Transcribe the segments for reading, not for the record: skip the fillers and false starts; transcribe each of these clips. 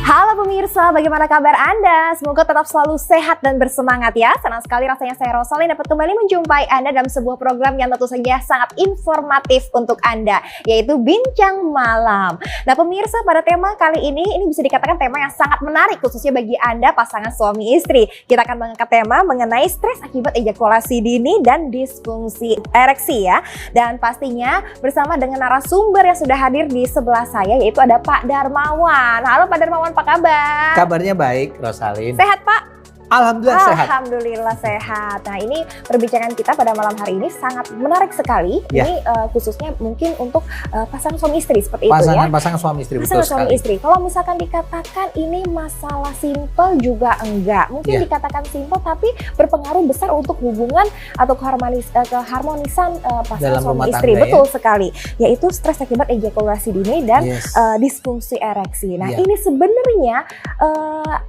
Halo pemirsa, bagaimana kabar Anda? Semoga tetap selalu sehat dan bersemangat ya. Senang sekali rasanya saya Rosalin dapat kembali menjumpai Anda dalam sebuah program yang tentu saja sangat informatif untuk Anda, yaitu Bincang Malam. Nah pemirsa, pada tema kali ini bisa dikatakan tema yang sangat menarik khususnya bagi Anda pasangan suami istri. Kita akan mengangkat tema mengenai stres akibat ejakulasi dini dan disfungsi ereksi ya. Dan pastinya bersama dengan narasumber yang sudah hadir di sebelah saya, yaitu ada Pak Darmawan. Halo Pak Darmawan, apa kabar? Kabarnya baik, Rosalin. Sehat Pak? Alhamdulillah sehat. Alhamdulillah sehat. Nah ini perbincangan kita pada malam hari ini sangat menarik sekali. Ya. Ini khususnya mungkin untuk pasangan suami istri seperti itu ya. Pasangan suami istri, Pasangan betul suami sekali. istri. Kalau misalkan dikatakan ini masalah simpel juga enggak. Mungkin Ya. dikatakan simpel tapi berpengaruh besar untuk hubungan atau keharmonisan pasangan Dalam suami rumah istri. tangga, Betul sekali. Yaitu stres akibat ejakulasi dini dan Yes. disfungsi ereksi. Nah Ya. ini sebenarnya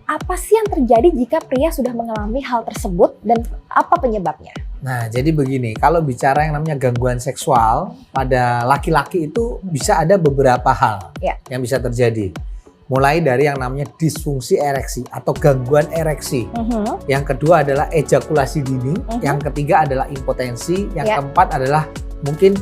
apa sih yang terjadi jika pria sudah mengalami hal tersebut dan apa penyebabnya? Nah, jadi begini, kalau bicara yang namanya gangguan seksual pada laki-laki itu bisa ada beberapa hal Ya. yang bisa terjadi. Mulai dari yang namanya disfungsi ereksi atau gangguan ereksi. Yang kedua adalah ejakulasi dini. Yang ketiga adalah impotensi. Yang Ya. keempat adalah mungkin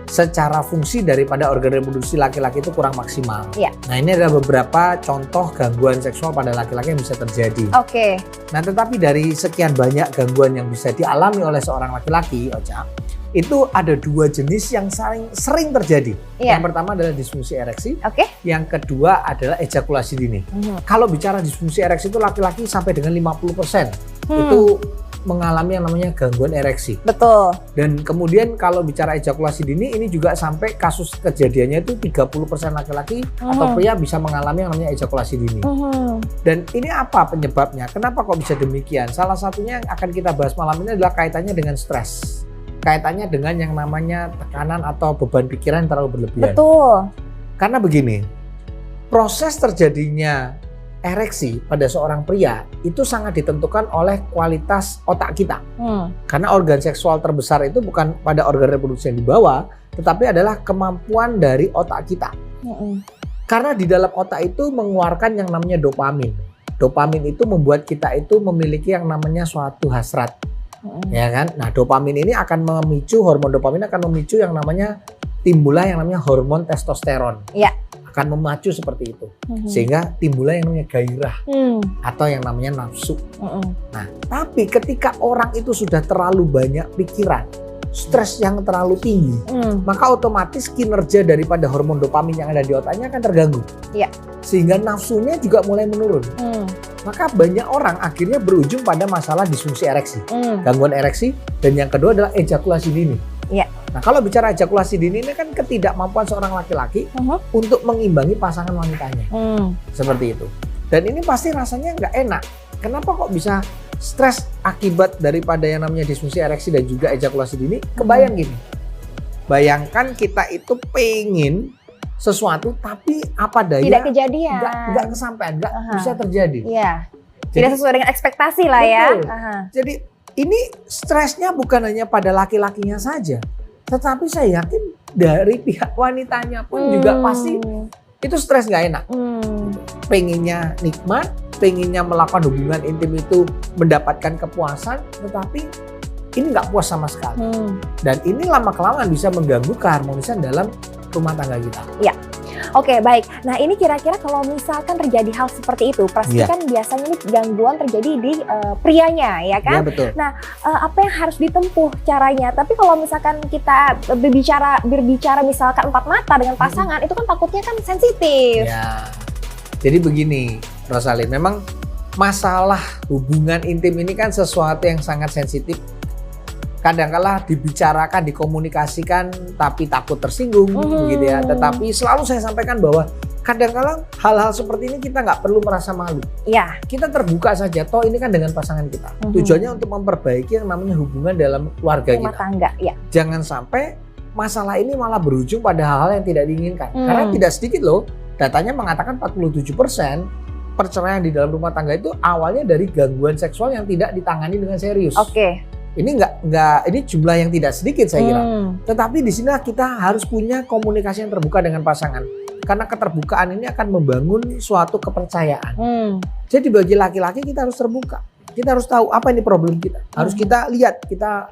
secara fungsi daripada organ reproduksi laki-laki itu kurang maksimal. Ya. Nah, ini adalah beberapa contoh gangguan seksual pada laki-laki yang bisa terjadi. Oke. Nah, tetapi dari sekian banyak gangguan yang bisa dialami oleh seorang laki-laki, Ocha, itu ada dua jenis yang sering terjadi. Iya. Yang pertama adalah disfungsi ereksi, Oke. yang kedua adalah ejakulasi dini. Kalau bicara disfungsi ereksi itu laki-laki sampai dengan 50% itu mengalami yang namanya gangguan ereksi. Betul. Dan kemudian kalau bicara ejakulasi dini ini juga sampai kasus kejadiannya itu 30% laki-laki atau pria bisa mengalami yang namanya ejakulasi dini. Dan ini apa penyebabnya? Kenapa kok bisa demikian? Salah satunya yang akan kita bahas malam ini adalah kaitannya dengan stres. Kaitannya dengan yang namanya tekanan atau beban pikiran yang terlalu berlebihan. Betul. Karena begini, proses terjadinya ereksi pada seorang pria itu sangat ditentukan oleh kualitas otak kita. Karena organ seksual terbesar itu bukan pada organ reproduksi yang di bawah, tetapi adalah kemampuan dari otak kita. Karena di dalam otak itu mengeluarkan yang namanya dopamin. Dopamin itu membuat kita itu memiliki yang namanya suatu hasrat. Ya kan? Nah, dopamin ini akan memicu, hormon dopamin akan memicu yang namanya timbullah yang namanya hormon testosteron. Ya. Akan memacu seperti itu. Sehingga timbullah yang namanya gairah atau yang namanya nafsu. Nah, tapi ketika orang itu sudah terlalu banyak pikiran, stres yang terlalu tinggi, maka otomatis kinerja daripada hormon dopamin yang ada di otaknya akan terganggu. Iya. Sehingga nafsunya juga mulai menurun. Maka banyak orang akhirnya berujung pada masalah disfungsi ereksi, gangguan ereksi, dan yang kedua adalah ejakulasi dini. Iya. Nah, kalau bicara ejakulasi dini ini kan ketidakmampuan seorang laki-laki untuk mengimbangi pasangan wanitanya. Seperti itu. Dan ini pasti rasanya nggak enak. Kenapa kok bisa stres akibat daripada yang namanya disfungsi ereksi dan juga ejakulasi dini? Kebayang gini. Bayangkan kita itu pengen sesuatu tapi apa daya Tidak kejadian. nggak kesampaian, nggak bisa terjadi. Iya. Tidak sesuai dengan ekspektasi lah ya. Betul. Jadi ini stresnya bukan hanya pada laki-lakinya saja, tetapi saya yakin dari pihak wanitanya pun juga pasti itu stres nggak enak. Pengennya nikmat, pengennya melakukan hubungan intim itu mendapatkan kepuasan, tetapi ini nggak puas sama sekali. Dan ini lama-kelamaan bisa mengganggu keharmonisan dalam rumah tangga kita. Iya. Oke, baik. Nah, ini kira-kira kalau misalkan terjadi hal seperti itu, pasti kan biasanya ini gangguan terjadi di prianya, ya kan? Iya, betul. Nah, apa yang harus ditempuh caranya? Tapi kalau misalkan kita berbicara misalkan empat mata dengan pasangan, itu kan takutnya kan sensitif. Ya. Jadi begini, Rosalin, memang masalah hubungan intim ini kan sesuatu yang sangat sensitif. Kadang-kala dibicarakan, dikomunikasikan, tapi takut tersinggung, gitu ya. Tetapi selalu saya sampaikan bahwa kadang-kala hal-hal seperti ini kita nggak perlu merasa malu. Iya. Kita terbuka saja, toh ini kan dengan pasangan kita. Tujuannya untuk memperbaiki yang namanya hubungan dalam keluarga Rumah kita. tangga, ya. Jangan sampai masalah ini malah berujung pada hal-hal yang tidak diinginkan. Karena tidak sedikit loh, datanya mengatakan 47% perceraian di dalam rumah tangga itu awalnya dari gangguan seksual yang tidak ditangani dengan serius. Oke. Ini ini jumlah yang tidak sedikit saya kira. Tetapi di sini kita harus punya komunikasi yang terbuka dengan pasangan. Karena keterbukaan ini akan membangun suatu kepercayaan. Jadi bagi laki-laki kita harus terbuka. Kita harus tahu apa ini problem kita. Harus kita lihat, kita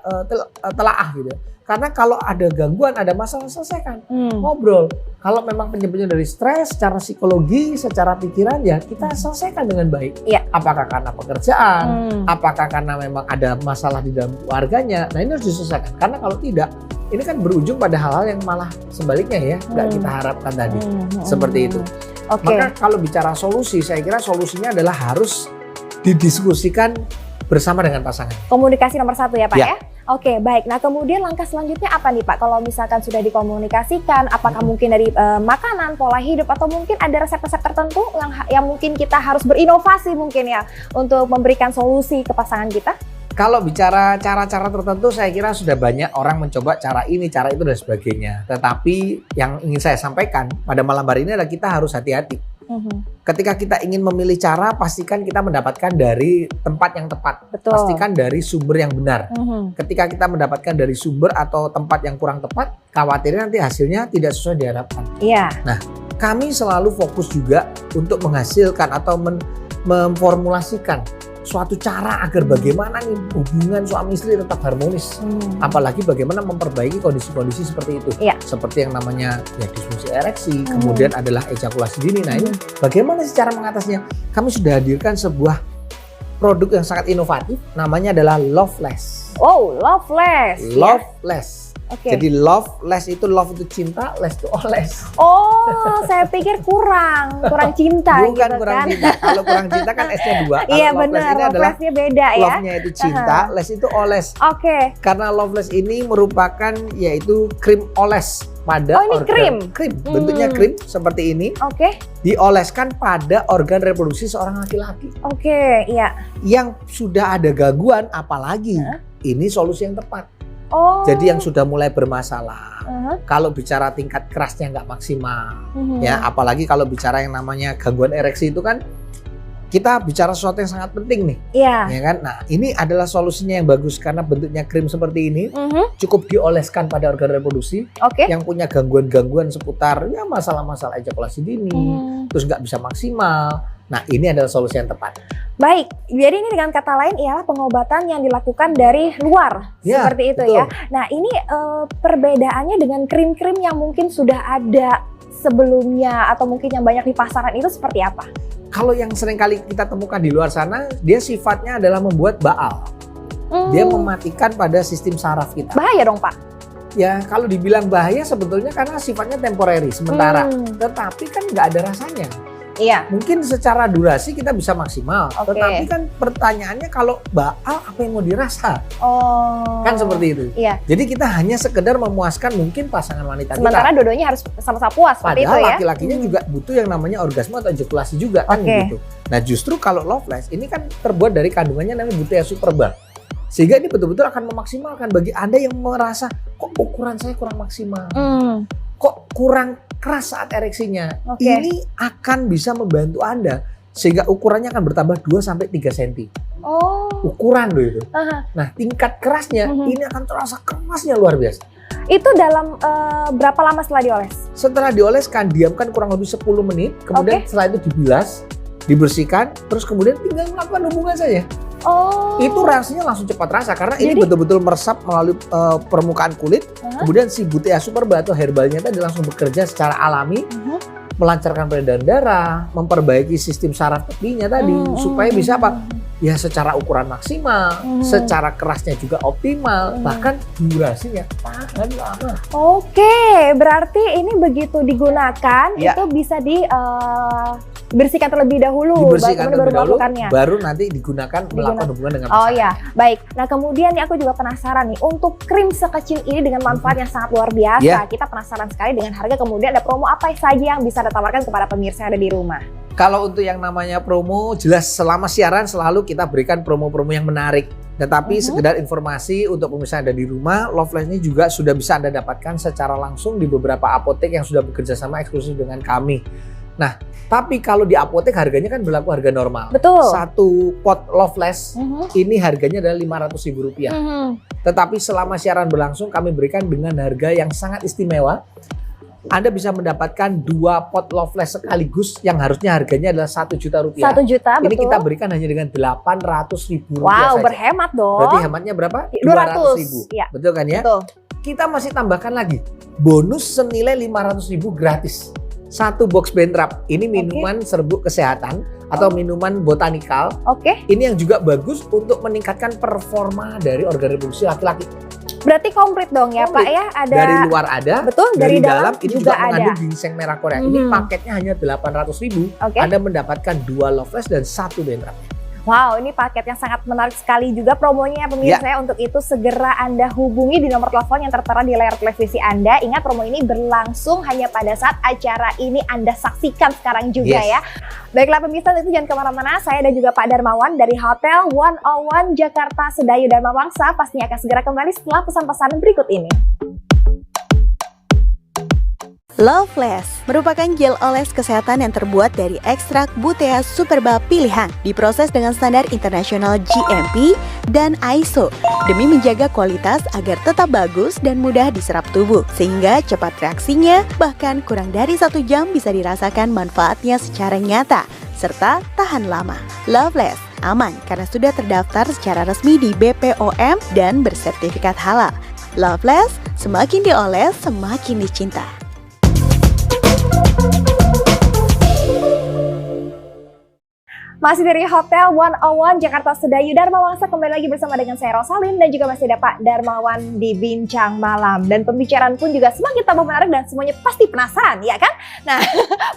telaah gitu. Karena kalau ada gangguan, ada masalah, selesaikan. Ngobrol. Kalau memang penyebabnya dari stres, secara psikologi, secara pikiran, ya kita selesaikan dengan baik. Iya. Apakah karena pekerjaan, apakah karena memang ada masalah di dalam keluarganya. Nah ini harus diselesaikan. Karena kalau tidak, ini kan berujung pada hal-hal yang malah sebaliknya ya, nggak kita harapkan tadi. Seperti itu. Maka kalau bicara solusi, saya kira solusinya adalah harus didiskusikan bersama dengan pasangan. Komunikasi nomor 1 ya Pak Ya. ya? Oke, baik. Nah, kemudian langkah selanjutnya apa nih Pak? Kalau misalkan sudah dikomunikasikan, apakah mungkin dari makanan, pola hidup, atau mungkin ada resep-resep tertentu yang mungkin kita harus berinovasi mungkin ya untuk memberikan solusi ke pasangan kita? Kalau bicara cara-cara tertentu, saya kira sudah banyak orang mencoba cara ini, cara itu, dan sebagainya. Tetapi yang ingin saya sampaikan pada malam hari ini adalah kita harus hati-hati. Ketika kita ingin memilih cara, pastikan kita mendapatkan dari tempat yang tepat. Betul. Pastikan dari sumber yang benar. Ketika kita mendapatkan dari sumber atau tempat yang kurang tepat, khawatirnya nanti hasilnya tidak sesuai diharapkan. Iya. Nah, kami selalu fokus juga untuk menghasilkan atau memformulasikan suatu cara agar bagaimana nih hubungan suami istri tetap harmonis. Apalagi bagaimana memperbaiki kondisi-kondisi seperti itu. Iya. Seperti yang namanya ya disfungsi ereksi, kemudian adalah ejakulasi dini. Nah ini bagaimana sih cara mengatasinya? Kami sudah hadirkan sebuah produk yang sangat inovatif, namanya adalah Loveless. Oh, Loveless. Loveless. Oke. Jadi love, itu love itu cinta, less itu oles. Oh, saya pikir kurang cinta Bukan gitu kurang kan. cinta. Kalau kurang cinta kan S-nya 2. Iya Kalau benar, ini adalah Loveless-nya beda ya. love-nya itu cinta, less itu oles. Oke. Karena Loveless ini merupakan yaitu krim oles pada Oh, ini krim? Krim, bentuknya krim seperti ini. Oke. Dioleskan pada organ reproduksi seorang laki-laki. Oke, iya. Yang sudah ada gangguan, apalagi ini solusi yang tepat. Oh. Jadi yang sudah mulai bermasalah, kalau bicara tingkat kerasnya nggak maksimal, ya apalagi kalau bicara yang namanya gangguan ereksi itu kan kita bicara sesuatu yang sangat penting nih, Iya. ya kan? Nah ini adalah solusinya yang bagus karena bentuknya krim seperti ini, cukup dioleskan pada organ reproduksi. Oke. Yang punya gangguan-gangguan seputar ya masalah-masalah ejakulasi dini, terus nggak bisa maksimal. Nah ini adalah solusi yang tepat. Baik, jadi ini dengan kata lain ialah pengobatan yang dilakukan dari luar, Ya, seperti itu betul. ya. Nah ini perbedaannya dengan krim-krim yang mungkin sudah ada sebelumnya atau mungkin yang banyak di pasaran itu seperti apa? Kalau yang sering kali kita temukan di luar sana, dia sifatnya adalah membuat baal. Dia mematikan pada sistem saraf kita. Bahaya dong Pak? Ya kalau dibilang bahaya sebetulnya karena sifatnya temporary, sementara. Tetapi kan nggak ada rasanya. Iya. Mungkin secara durasi kita bisa maksimal. Oke. Tetapi kan pertanyaannya kalau baal apa yang mau dirasa? Oh. Kan seperti itu. Iya. Jadi kita hanya sekedar memuaskan mungkin pasangan wanita Sementara kita. dua-duanya harus sama-sama puas seperti itu Padahal ya. laki-lakinya juga butuh yang namanya orgasme atau ejakulasi juga kan Oke. gitu. Nah justru kalau Loveless ini kan terbuat dari kandungannya namanya butea superba. Sehingga ini betul-betul akan memaksimalkan bagi Anda yang merasa kok ukuran saya kurang maksimal. Kok kurang keras saat ereksinya. Oke. Ini akan bisa membantu Anda sehingga ukurannya akan bertambah 2-3 cm. Oh. Ukuran loh itu. Aha. Nah tingkat kerasnya ini akan terasa kerasnya luar biasa. Itu dalam berapa lama setelah dioles? Setelah dioleskan, diamkan kurang lebih 10 menit. Kemudian setelah itu dibilas, dibersihkan, terus kemudian tinggal melakukan hubungan saja. Oh. Itu reaksinya langsung cepat rasa karena ini Jadi- betul-betul meresap melalui permukaan kulit. Kemudian si butea superba atau herbalnya tadi langsung bekerja secara alami, melancarkan peredaran darah, memperbaiki sistem saraf tepinya tadi supaya bisa apa? Ya secara ukuran maksimal, secara kerasnya juga optimal, bahkan durasinya tahan lama. Oke, berarti ini begitu digunakan Ya. itu bisa dibersihkan terlebih dahulu, Dibersihkan baru terlebih dahulu, melakukannya. baru nanti digunakan melakukan hubungan dengan Oh pasangan. ya, baik. Nah kemudian nih aku juga penasaran nih, untuk krim sekecil ini dengan manfaat yang sangat luar biasa, Ya. kita penasaran sekali dengan harga, kemudian ada promo apa saja yang bisa ditawarkan kepada pemirsa yang ada di rumah. Kalau untuk yang namanya promo, jelas selama siaran selalu kita berikan promo-promo yang menarik. Tetapi sekedar informasi untuk pemirsa yang ada di rumah, Loveless ini juga sudah bisa Anda dapatkan secara langsung di beberapa apotek yang sudah bekerja sama eksklusif dengan kami. Nah, tapi kalau di apotek harganya kan berlaku harga normal. Betul. Satu pot Loveless ini harganya adalah Rp500.000. Tetapi selama siaran berlangsung kami berikan dengan harga yang sangat istimewa. Anda bisa mendapatkan 2 pot Loveless sekaligus yang harusnya harganya adalah 1 juta rupiah. 1 juta, Ini betul. kita berikan hanya dengan 800.000 rupiah Wow, saja. berhemat dong. Berarti hematnya berapa? 200.000. Ya. Betul kan ya? Betul. Kita masih tambahkan lagi bonus senilai 500.000 gratis. 1 box Bentrap. Ini minuman serbuk kesehatan atau minuman botanikal. Oke. Ini yang juga bagus untuk meningkatkan performa dari organ reproduksi laki-laki. Berarti komplit dong ya Pak ya? Ada Dari luar ada, betul, dari dalam ini juga juga mengandung ada. ginseng merah Korea. Ini paketnya hanya 800.000. Oke. Anda mendapatkan 2 Loveless dan 1 Bentrap. Wow, ini paket yang sangat menarik sekali juga promonya pemirsa ya. Untuk itu segera Anda hubungi di nomor telepon yang tertera di layar televisi Anda. Ingat, promo ini berlangsung hanya pada saat acara ini Anda saksikan sekarang juga ya. Baiklah pemirsa, itu jangan kemana-mana. Saya dan juga Pak Darmawan dari Hotel 101 Jakarta Sedayu Dharma Wangsa pastinya akan segera kembali setelah pesan-pesan berikut ini. Loveless merupakan gel oles kesehatan yang terbuat dari ekstrak Butea Superba pilihan, diproses dengan standar internasional GMP dan ISO demi menjaga kualitas agar tetap bagus dan mudah diserap tubuh, sehingga cepat reaksinya, bahkan kurang dari 1 jam bisa dirasakan manfaatnya secara nyata serta tahan lama. Loveless aman karena sudah terdaftar secara resmi di BPOM dan bersertifikat halal. Loveless, semakin dioles semakin dicinta. Masih dari Hotel 101 Jakarta Sedayu Dharma Wangsa, kembali lagi bersama dengan saya Rosalin dan juga masih ada Pak Darmawan di Bincang Malam. Dan pembicaraan pun juga semakin tambah menarik dan semuanya pasti penasaran, ya kan? Nah,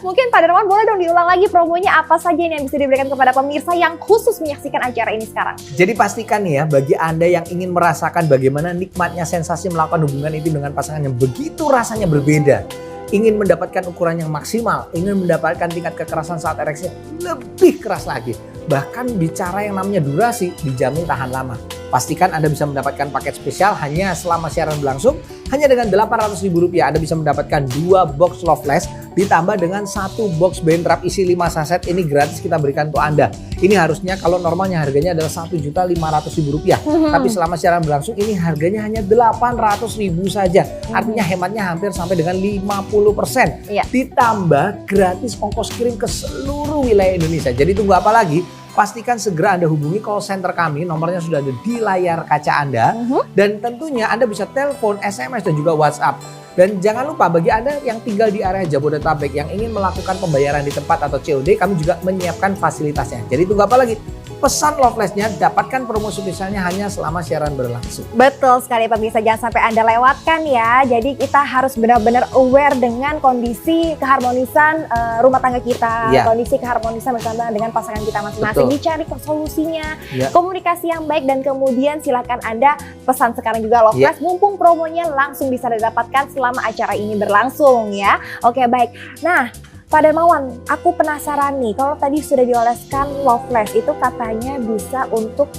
mungkin Pak Darmawan boleh dong diulang lagi promonya apa saja yang bisa diberikan kepada pemirsa yang khusus menyaksikan acara ini sekarang. Jadi pastikan ya, bagi Anda yang ingin merasakan bagaimana nikmatnya sensasi melakukan hubungan intim dengan pasangan yang begitu rasanya berbeda, ingin mendapatkan ukuran yang maksimal, ingin mendapatkan tingkat kekerasan saat ereksi lebih keras lagi, bahkan bicara yang namanya durasi, dijamin tahan lama. Pastikan Anda bisa mendapatkan paket spesial hanya selama siaran berlangsung. Hanya dengan 800.000 rupiah Anda bisa mendapatkan 2 box Loveless ditambah dengan 1 box Bentrap isi 5 saset. Ini gratis kita berikan untuk Anda. Ini harusnya kalau normalnya harganya adalah 1.500.000 rupiah. Tapi selama siaran berlangsung ini harganya hanya 800.000 saja. Artinya hematnya hampir sampai dengan 50%. Iya. Ditambah gratis ongkos kirim ke seluruh wilayah Indonesia. Jadi tunggu apa lagi? Pastikan segera Anda hubungi call center kami, nomornya sudah ada di layar kaca Anda. Dan tentunya Anda bisa telepon, SMS, dan juga WhatsApp. Dan jangan lupa bagi Anda yang tinggal di area Jabodetabek yang ingin melakukan pembayaran di tempat atau COD, kami juga menyiapkan fasilitasnya. Jadi tunggu apa lagi? Pesan Loveless-nya, dapatkan promo spesialnya hanya selama siaran berlangsung. Betul sekali pemirsa, jangan sampai Anda lewatkan ya. Jadi kita harus benar-benar aware dengan kondisi keharmonisan rumah tangga kita, kondisi keharmonisan bersama dengan pasangan kita masing-masing. Dicari solusinya, komunikasi yang baik, dan kemudian silakan Anda pesan sekarang juga Loveless. Mumpung promonya langsung bisa didapatkan selama acara ini berlangsung ya. Oke, baik. Nah, Pak Darmawan, aku penasaran nih, kalau tadi sudah dioleskan Loveless itu katanya bisa untuk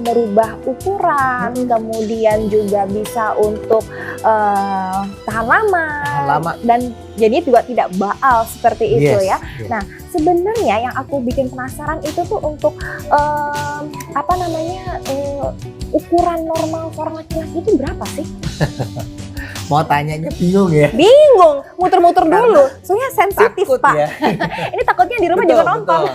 merubah ukuran, kemudian juga bisa untuk tahan lama, dan jadi juga tidak baal seperti itu ya. Nah, sebenarnya yang aku bikin penasaran itu tuh untuk ukuran normal seorang laki-laki itu berapa sih? Mau tanyanya bingung ya? Bingung, muter-muter dulu. Soalnya sensitif, Pak. Ya. Ini takutnya di rumah juga nonton.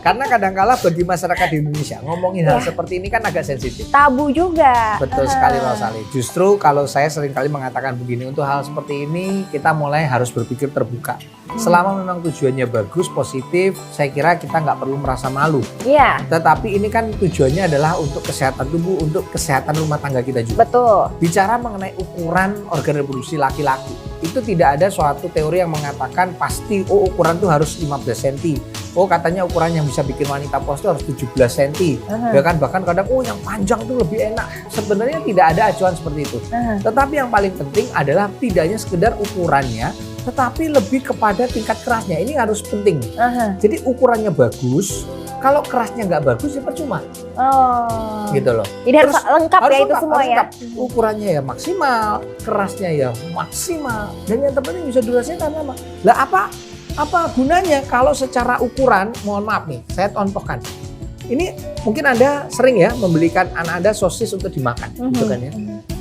Karena kadang-kala bagi masyarakat di Indonesia ngomongin hal seperti ini kan agak sensitif. Tabu juga. Betul sekali Rosali. Justru kalau saya sering kali mengatakan begini, untuk hal seperti ini kita mulai harus berpikir terbuka. Selama memang tujuannya bagus, positif, saya kira kita nggak perlu merasa malu. Iya. Tetapi ini kan tujuannya adalah untuk kesehatan tubuh, untuk kesehatan rumah tangga kita juga. Betul. Bicara mengenai ukuran organ reproduksi laki-laki, itu tidak ada suatu teori yang mengatakan pasti ukuran itu harus 15 cm. Katanya ukuran yang bisa bikin wanita puas itu harus 17 cm. Bahkan kadang yang panjang itu lebih enak. Sebenarnya tidak ada acuan seperti itu. Tetapi yang paling penting adalah tidak hanya sekedar ukurannya, tetapi lebih kepada tingkat kerasnya. Ini harus penting. Jadi ukurannya bagus, kalau kerasnya nggak bagus ya percuma. Gitu loh. Jadi harus lengkap ya itu semua ya. Ukurannya ya maksimal, kerasnya ya maksimal, dan yang terpenting bisa durasinya tahan lama. Lah apa gunanya kalau secara ukuran, mohon maaf nih, saya contohkan. Ini mungkin Anda sering ya membelikan anak Anda sosis untuk dimakan, gitu kan ya.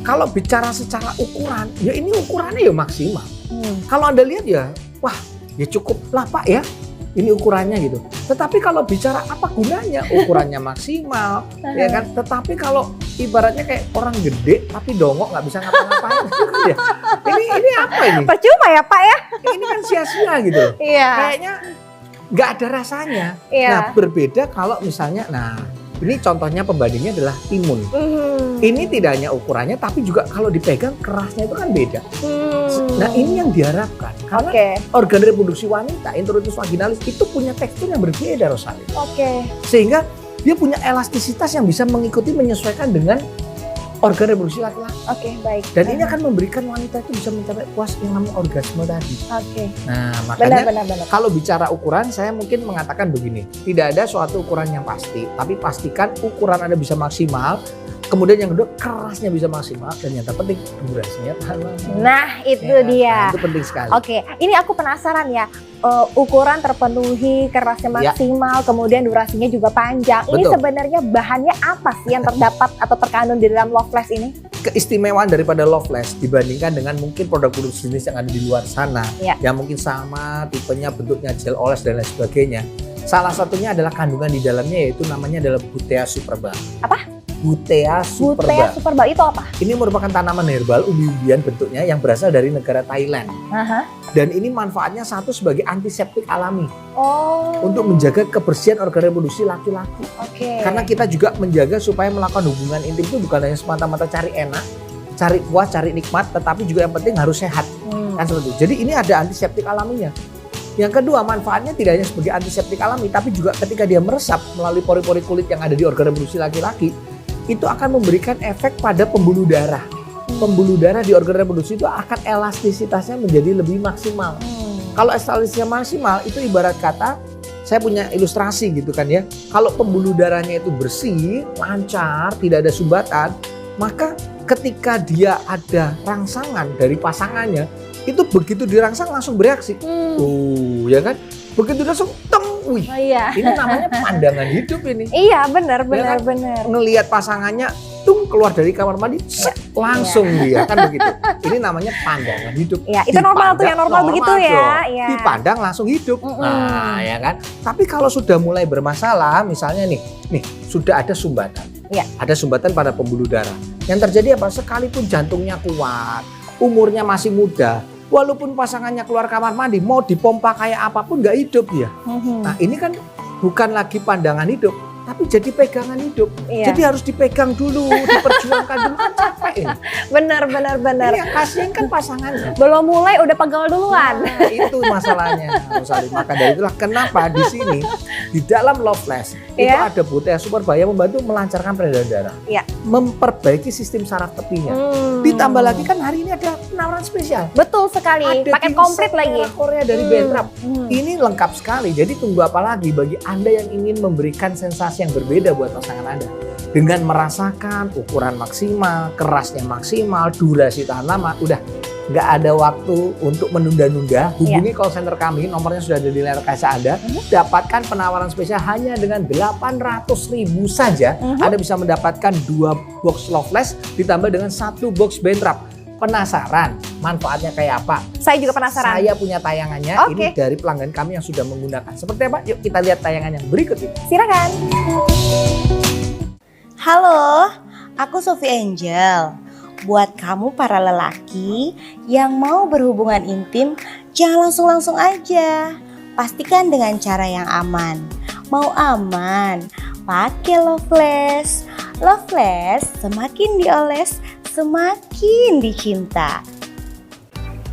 Kalau bicara secara ukuran, ya ini ukurannya ya maksimal. Kalau Anda lihat ya, wah ya cukup lah Pak ya, ini ukurannya gitu. Tetapi kalau bicara apa gunanya, ukurannya maksimal, ya kan. Tetapi kalau ibaratnya kayak orang gede tapi dongok nggak bisa ngapa-ngapain, gitu kan ya. Ini apa ini? Percuma ya Pak ya? Ini kan sia-sia gitu. Iya. Kayaknya nggak ada rasanya. Iya. Nah berbeda kalau misalnya, nah ini contohnya pembandingnya adalah timun. Ini tidak hanya ukurannya tapi juga kalau dipegang kerasnya itu kan beda. Nah ini yang diharapkan karena organ reproduksi wanita, introitus vaginalis itu punya tekstur yang berbeda, Rosalin. Sehingga dia punya elastisitas yang bisa mengikuti menyesuaikan dengan organ reproduksi laki-laki. Baik. Dan ini akan memberikan wanita itu bisa mencapai puas yang namanya orgasme tadi. Nah, makanya Benar. kalau bicara ukuran, saya mungkin mengatakan begini, tidak ada suatu ukuran yang pasti, tapi pastikan ukuran Anda bisa maksimal. Kemudian yang kedua, kerasnya bisa maksimal, dan yang terpenting durasinya tahan lama. Nah, itu dia. Nah, itu penting sekali. Ini aku penasaran ya. Ukuran terpenuhi, kerasnya maksimal, kemudian durasinya juga panjang. Ini Betul. sebenarnya bahannya apa sih yang terdapat atau terkandung di dalam Loveless ini? Keistimewaan daripada Loveless dibandingkan dengan mungkin produk-produk jenis yang ada di luar sana, yang mungkin sama tipenya, bentuknya gel oles dan lain sebagainya. Salah satunya adalah kandungan di dalamnya, yaitu namanya adalah Butea superba. Apa? Butea superba. Butea superba itu apa? Ini merupakan tanaman herbal umbi-umbian bentuknya yang berasal dari negara Thailand. Dan ini manfaatnya satu sebagai antiseptik alami. Untuk menjaga kebersihan organ reproduksi laki-laki. Karena kita juga menjaga supaya melakukan hubungan intim itu bukan hanya semata-mata cari enak, cari puas, cari nikmat, tetapi juga yang penting harus sehat. Kan seperti itu. Jadi ini ada antiseptik alaminya. Yang kedua, manfaatnya tidak hanya sebagai antiseptik alami, tapi juga ketika dia meresap melalui pori-pori kulit yang ada di organ reproduksi laki-laki, itu akan memberikan efek pada pembuluh darah. Pembuluh darah di organ reproduksi itu akan elastisitasnya menjadi lebih maksimal. Kalau elastisitasnya maksimal, itu ibarat kata, saya punya ilustrasi gitu kan ya. Kalau pembuluh darahnya itu bersih, lancar, tidak ada sumbatan, maka ketika dia ada rangsangan dari pasangannya, itu begitu dirangsang langsung bereaksi. Ya kan? Begitu langsung wih, ini namanya pandangan hidup ini. Iya, benar. Ngelihat pasangannya keluar dari kamar mandi, langsung dia kan begitu. Ini namanya pandangan hidup. Iya, itu normal tuh, yang normal begitu ya. Dipandang langsung hidup. Nah, ya kan. Tapi kalau sudah mulai bermasalah, misalnya nih sudah ada sumbatan. Ada sumbatan pada pembuluh darah. Yang terjadi apa? Sekalipun jantungnya kuat, umurnya masih muda, walaupun pasangannya keluar kamar mandi, mau dipompa kayak apapun nggak hidup dia. Nah ini kan bukan lagi pandangan hidup, tapi jadi pegangan hidup. Jadi harus dipegang dulu, diperjuangkan dulu, kan capek ini. Benar. Ini yang kasihin kan pasangannya. Belum mulai udah pegal duluan. Nah, itu masalahnya. Maka dari itulah kenapa di sini di dalam Loveless itu ada Butea superba yang membantu melancarkan peredaran darah, memperbaiki sistem saraf tepinya. Ditambah lagi kan hari ini ada penawaran spesial. Betul sekali. Paket komplit lagi. Korea dari Bentrap. Ini lengkap sekali. Jadi tunggu apa lagi bagi Anda yang ingin memberikan sensasi yang berbeda buat pasangan Anda. Dengan merasakan ukuran maksimal, kerasnya maksimal, durasi tahan lama, udah nggak ada waktu untuk menunda-nunda. Hubungi call center kami, nomornya sudah ada di layar kaca Anda. Dapatkan penawaran spesial hanya dengan 800.000 saja. Anda bisa mendapatkan 2 box Loveless ditambah dengan 1 box Bentrap. Penasaran manfaatnya kayak apa? Saya juga penasaran. Saya punya tayangannya. Ini dari pelanggan kami yang sudah menggunakan. Seperti apa? Yuk kita lihat tayangan yang berikut ini. Silakan. Halo, aku Sophie Angel. Buat kamu para lelaki yang mau berhubungan intim, jangan langsung-langsung aja. Pastikan dengan cara yang aman. Mau aman, pakai Loveless. Loveless semakin dioles, semakin dicinta.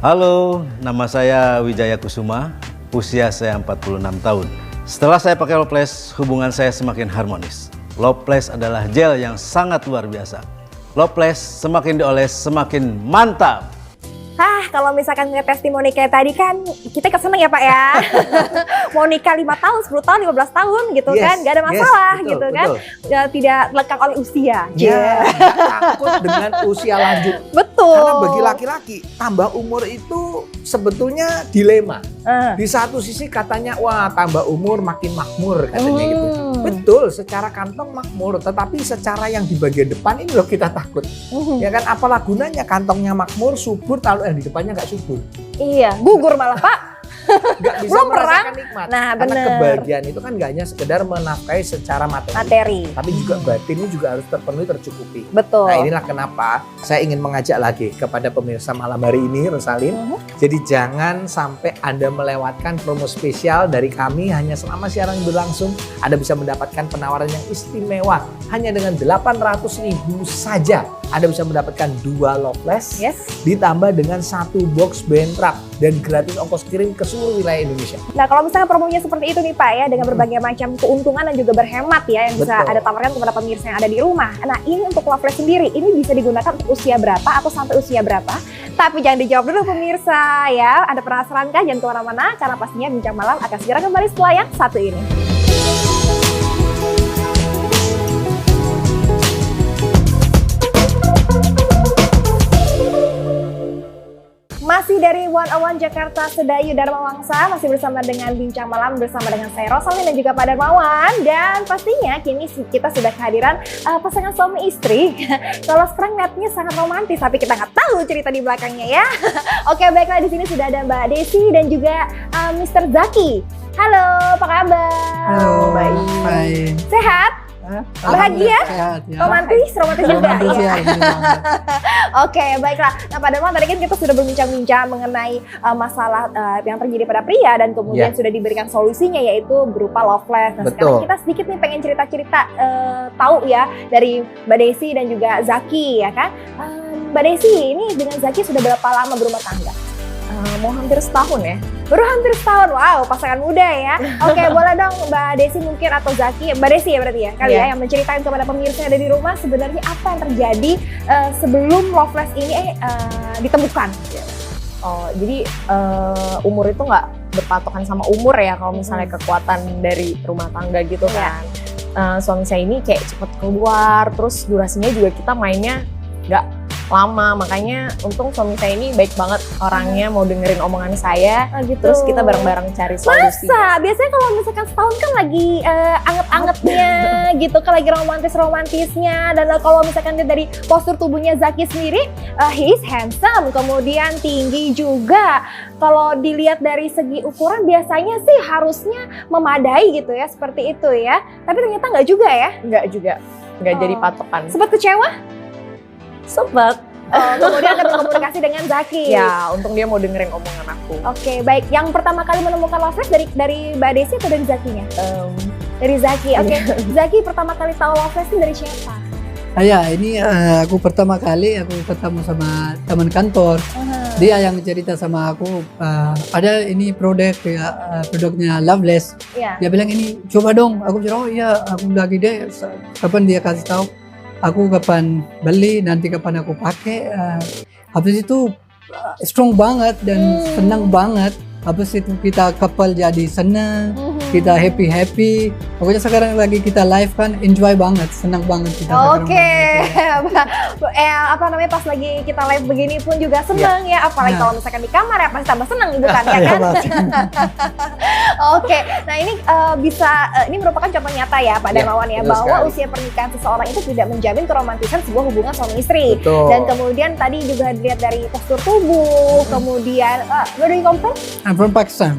Halo, nama saya Wijaya Kusuma, usia saya 46 tahun. Setelah saya pakai Loveless, hubungan saya semakin harmonis. Loveless adalah gel yang sangat luar biasa. Loveless semakin dioles semakin mantap. Kalau misalkan ngeliat testimoni kayak tadi kan kita keseneng ya Pak ya. Mau nikah 5 tahun, 10 tahun, 15 tahun gitu kan. Gak ada masalah betul, gitu betul. kan. Tidak lekang oleh usia. Takut dengan usia lanjut. Betul Betul. Karena bagi laki-laki tambah umur itu sebetulnya dilema. Di satu sisi katanya wah tambah umur makin makmur katanya gitu. Betul, secara kantong makmur, tetapi secara yang di bagian depan ini loh kita takut. Ya kan, apalah gunanya kantongnya makmur, subur, kalau yang di depannya nggak subur. Iya, gugur malah Pak. Nggak bisa Belum merasakan nikmat. Nah, Karena bener. kebahagiaan itu kan nggak hanya sekedar menafkahi secara materi. Tapi juga batinnya juga harus terpenuhi, tercukupi. Betul. Nah, inilah kenapa saya ingin mengajak lagi kepada pemirsa malam hari ini, Rosalin. Jadi jangan sampai Anda melewatkan promo spesial dari kami hanya selama siaran berlangsung. Anda bisa mendapatkan penawaran yang istimewa hanya dengan 800.000 saja. Anda bisa mendapatkan 2 Loveless, ditambah dengan 1 box bentrap dan gratis ongkos kirim ke seluruh wilayah Indonesia. Nah, kalau misalnya promonya seperti itu nih Pak ya, dengan berbagai macam keuntungan dan juga berhemat ya yang bisa Betul. ada tawarkan kepada pemirsa yang ada di rumah. Nah, ini untuk Loveless sendiri, ini bisa digunakan untuk usia berapa atau sampai usia berapa? Tapi jangan dijawab dulu pemirsa ya. Anda penasaran kan? Jangan kemana-mana karena pastinya Bincang Malam akan segera kembali setelah yang satu ini. Masih dari 101 Jakarta Sedayu Dharma Wangsa, masih bersama dengan Bincang Malam bersama dengan saya Rosalin dan juga Pak Darmawan. Dan pastinya kini kita sudah kehadiran pasangan suami istri. Kalau sekarang lihatnya sangat romantis, tapi kita nggak tahu cerita di belakangnya ya. Oke, baiklah, di sini sudah ada Mbak Desi dan juga Mr. Zaki. Halo, apa kabar? Halo, Baik. Sehat? Bahagia? Sehat, ya. Romantis juga Romantis ya. ya, alhamdulillah. Oke, baiklah. Nah, Pak Darmawan, tadi kan kita sudah berbincang-bincang mengenai masalah yang terjadi pada pria dan kemudian sudah diberikan solusinya yaitu berupa Loveless. Nah, sekarang kita sedikit nih pengen cerita-cerita tahu ya dari Mbak Desi dan juga Zaki ya kan. Mbak Desi ini dengan Zaki sudah berapa lama berumah tangga? Mau hampir setahun ya. Baru hampir setahun, wow, pasangan muda ya. Oke, boleh dong Mbak Desi mungkin atau Zaki, Mbak Desi ya berarti ya, kali ya yang menceritakan kepada pemirsa yang ada di rumah sebenarnya apa yang terjadi sebelum Loveless ini ditemukan. Oh, jadi umur itu nggak berpatokan sama umur ya kalau misalnya kekuatan dari rumah tangga gitu kan. Suami saya ini kayak cepet keluar, terus durasinya juga kita mainnya nggak lama, makanya untung suami saya ini baik banget orangnya, mau dengerin omongan saya, gitu. terus kita bareng-bareng cari solusi. Masa? Biasanya kalau misalkan setahun kan lagi anget-angetnya gitu, kan lagi romantis-romantisnya, dan kalau misalkan dari postur tubuhnya Zaki sendiri, he is handsome, kemudian tinggi juga. Kalau dilihat dari segi ukuran biasanya sih harusnya memadai gitu ya, seperti itu ya. Tapi ternyata nggak juga ya? Nggak juga, nggak jadi patokan. Sempat kecewa? Sempet. Kemudian ada berkomunikasi dengan Zaki. Ya, untung dia mau dengerin omongan aku. Oke, baik. Yang pertama kali menemukan Loveless dari Mbak Desi atau dari Zakinya? Dari Zaki. Oke. Zaki pertama kali tahu Loveless itu dari siapa? Ya, ini aku pertama kali aku ketemu sama teman kantor. Dia yang cerita sama aku, ada ini produknya Loveless. Dia bilang ini coba dong. Aku bilang oh iya, aku lagi deh. Kapan dia kasih tahu? Aku kapan beli, nanti kapan aku pakai. Habis itu strong banget dan senang banget. Habis itu kita couple jadi senang, kita happy. Pokoknya sekarang lagi kita live kan, enjoy banget, senang banget kita. Oke, apa namanya pas lagi kita live begini pun juga senang ya. Apalagi kalau misalkan di kamar ya pasti tambah senang bukan ya kan? Oke, nah ini ini merupakan contoh nyata ya Pak Darmawan ya, bahwa usia pernikahan seseorang itu tidak menjamin keromantisan sebuah hubungan suami istri. Betul. Dan kemudian tadi juga dilihat dari postur tubuh, kemudian where do you come from? I'm from Pakistan.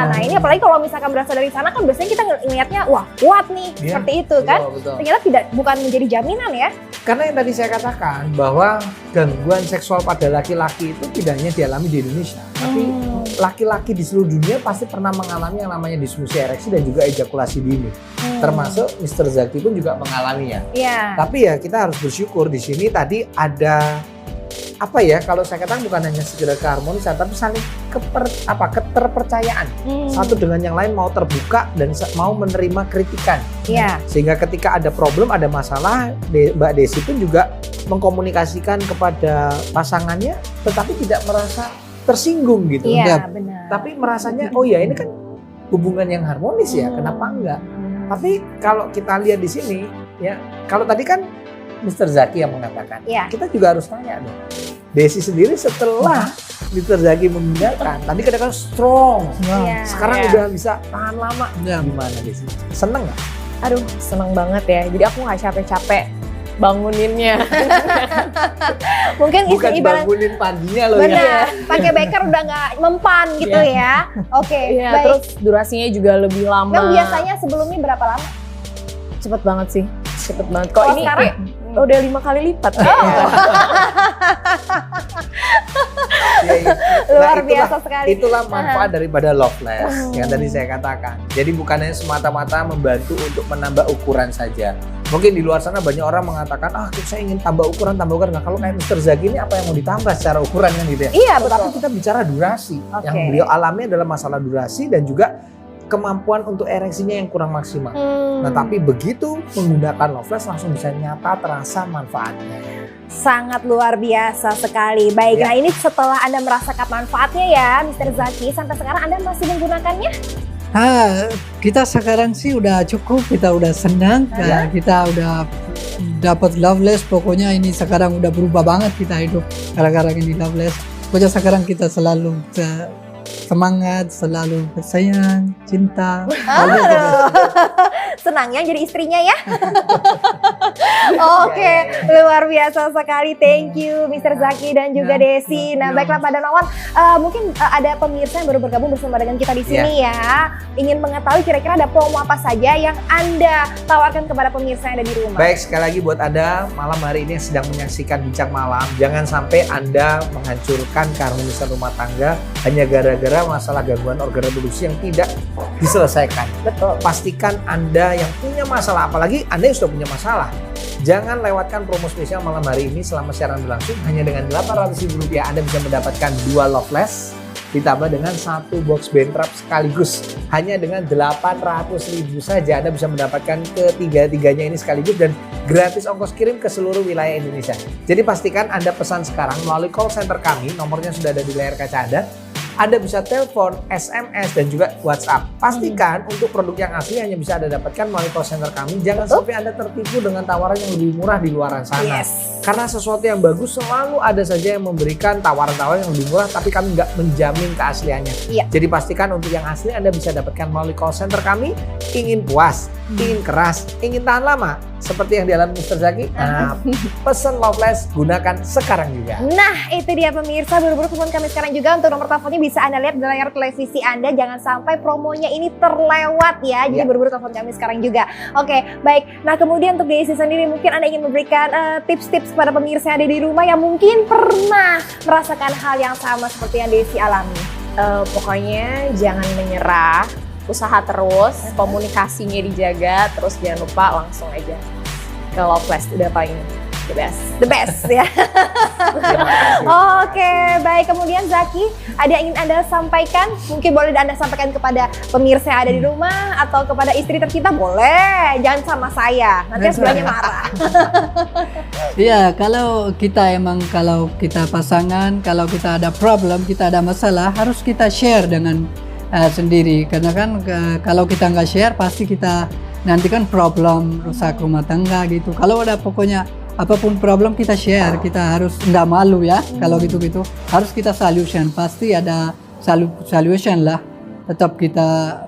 Nah ini apalagi kalau misalkan berasal dari sana kan biasanya kita ngelihatnya wah kuat nih seperti itu kan. Betul. Ternyata bukan menjadi jaminan ya. Karena yang tadi saya katakan bahwa gangguan seksual pada laki-laki itu tidak hanya dialami di Indonesia, tapi laki-laki di seluruh dunia pasti pernah mengalami yang namanya disfungsi ereksi dan juga ejakulasi dini. Termasuk Mr. Zaki pun juga mengalaminya. Tapi ya kita harus bersyukur di sini tadi ada apa ya, kalau saya katakan bukan hanya sekedar keharmonisan tapi saling keterpercayaan. Satu dengan yang lain mau terbuka dan mau menerima kritikan. Sehingga ketika ada problem, ada masalah, Mbak Desi pun juga mengkomunikasikan kepada pasangannya tetapi tidak merasa tersinggung gitu. Iya, benar. Tapi merasanya oh ya ini kan hubungan yang harmonis ya, kenapa enggak? Tapi kalau kita lihat di sini ya, kalau tadi kan Mr. Zaki yang mengatakan, kita juga harus tanya dong. Desi sendiri setelah Mr. Zaki menggunakan, tadi kadang-kadang strong, Iya. sekarang Iya. udah bisa tahan lama. Ya. Gimana Desi? Seneng nggak? Aduh, seneng banget ya. Jadi aku nggak capek-capek banguninnya. Mungkin Bukan ibarat bangunin paginya loh ya. benar, pakai beker udah nggak mempan gitu ya. Oke, Iya, baik. terus durasinya juga lebih lama. Memang biasanya sebelumnya berapa lama? Cepet banget sih. Cepet banget. Kok Kalau ini sekarang? kayak udah 5 kali lipat. Iya, iya. Luar itulah- biasa sekali. Itulah manfaat daripada Loveless yang tadi saya katakan. Jadi bukannya semata-mata membantu untuk menambah ukuran saja. Mungkin di luar sana banyak orang mengatakan, saya ingin tambah ukuran. Nah kalau kayak Mr. Zaki ini apa yang mau ditambah secara ukuran kan gitu ya. Iya, Tetapi betul. kita bicara durasi. Oke. Yang beliau alami adalah masalah durasi dan juga kemampuan untuk ereksinya yang kurang maksimal. Nah tapi begitu menggunakan Loveless langsung bisa nyata terasa manfaatnya. Sangat luar biasa sekali. Baik, Ya. nah ini setelah Anda merasakan manfaatnya ya, Mr. Zaki, sampai sekarang Anda masih menggunakannya? Kita sekarang sih udah cukup, kita udah senang, kita udah dapat Loveless. Pokoknya ini sekarang udah berubah banget kita hidup gara-gara ini Loveless. Pokoknya sekarang kita selalu semangat, selalu sayang, cinta. Aduh. Senangnya jadi istrinya ya. Oke, luar biasa sekali. Thank you Mr. Zaki dan juga Desi. Nah, baiklah Pak Darmawan, mungkin ada pemirsa yang baru bergabung bersama dengan kita di sini ya. Ingin mengetahui kira-kira ada promo apa saja yang Anda tawarkan kepada pemirsa yang ada di rumah. Baik, sekali lagi buat Anda malam hari ini yang sedang menyaksikan Bincang Malam, jangan sampai Anda menghancurkan keharmonisan rumah tangga hanya gara-gara masalah gangguan organ reproduksi yang tidak diselesaikan. Betul. Pastikan Anda yang punya masalah, apalagi Anda yang sudah punya masalah, jangan lewatkan promo spesial malam hari ini selama siaran berlangsung. Hanya dengan Rp800.000 Anda bisa mendapatkan 2 Loveless ditambah dengan 1 box Bentrap sekaligus. Hanya dengan Rp800.000 saja Anda bisa mendapatkan ketiga-tiganya ini sekaligus dan gratis ongkos kirim ke seluruh wilayah Indonesia. Jadi pastikan Anda pesan sekarang melalui call center kami, nomornya sudah ada di layar kaca Anda. Anda bisa telepon, SMS, dan juga WhatsApp. Pastikan untuk produk yang asli hanya bisa Anda dapatkan melalui call center kami. Jangan sampai Anda tertipu dengan tawaran yang lebih murah di luaran sana. Yes. Karena sesuatu yang bagus selalu ada saja yang memberikan tawaran-tawaran yang lebih murah, tapi kami nggak menjamin keasliannya. Iya. Jadi pastikan untuk yang asli Anda bisa dapatkan melalui call center kami. Ingin puas, ingin keras, ingin tahan lama, seperti yang dialami Mr. Zaki. Nah, pesen Loveless, gunakan sekarang juga. Nah, itu dia pemirsa, buru-buru telepon kami sekarang juga. Untuk nomor teleponnya bisa Anda lihat di layar televisi Anda. Jangan sampai promonya ini terlewat ya. Jadi Ya. buru-buru telepon kami sekarang juga. Oke, baik. Nah, kemudian untuk Desi sendiri, mungkin Anda ingin memberikan tips-tips kepada pemirsa yang ada di rumah yang mungkin pernah merasakan hal yang sama seperti yang Desi alami. Pokoknya jangan menyerah, usaha terus, komunikasinya dijaga, terus jangan lupa langsung aja ke Loveless, udah paling the best. The best ya. Terima kasih. Oke, baik. Kemudian Zaki, ada yang ingin Anda sampaikan? Mungkin boleh Anda sampaikan kepada pemirsa yang ada di rumah atau kepada istri tercinta, boleh. Jangan sama saya, nanti sebelahnya marah. Iya, kalau kita pasangan, kalau kita ada problem, kita ada masalah, harus kita share dengan sendiri. Karena kan kalau kita nggak share, pasti kita nanti kan problem rusak rumah tangga gitu. Kalau ada pokoknya apapun problem kita share, kita harus nggak malu ya. Kalau gitu-gitu harus kita solution, pasti ada solution lah. Tetap kita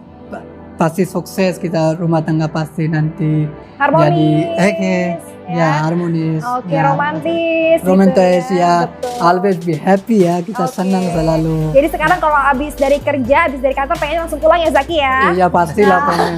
pasti sukses, kita rumah tangga pasti nanti Harmonis. ya harmonis. Oke, ya. romantis. Romantis gitu ya, Betul. always be happy ya, kita Oke. senang selalu. Jadi sekarang kalau habis dari kerja, habis dari kantor, pengen langsung pulang ya Zaki ya? Iya pastilah pengen.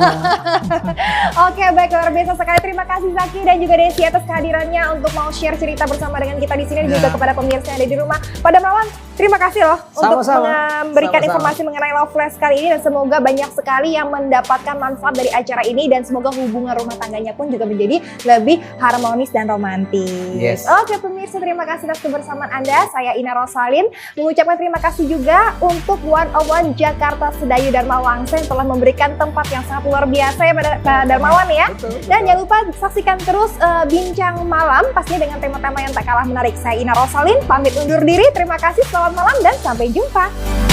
Oke, baik, luar biasa sekali. Terima kasih Zaki dan juga Desi atas kehadirannya untuk mau share cerita bersama dengan kita di sini dan juga Ya. kepada pemirsa yang ada di rumah. Pada Melawan, terima kasih loh untuk Sama-sama. memberikan Sama-sama. informasi mengenai Loveless kali ini dan semoga banyak sekali yang mendapatkan manfaat dari acara ini dan semoga hubungan rumah tangganya pun juga menjadi lebih harmonis dan romantis. Yes. Oke pemirsa, terima kasih atas kebersamaan Anda. Saya Ina Rosalin mengucapkan terima kasih juga untuk 101 Jakarta Sedayu Dharma Wangsa yang telah memberikan tempat yang sangat luar biasa ya Pak Darmawan ya. Betul, betul. Dan jangan lupa saksikan terus Bincang Malam pastinya dengan tema-tema yang tak kalah menarik. Saya Ina Rosalin pamit undur diri. Terima kasih, selamat malam dan sampai jumpa.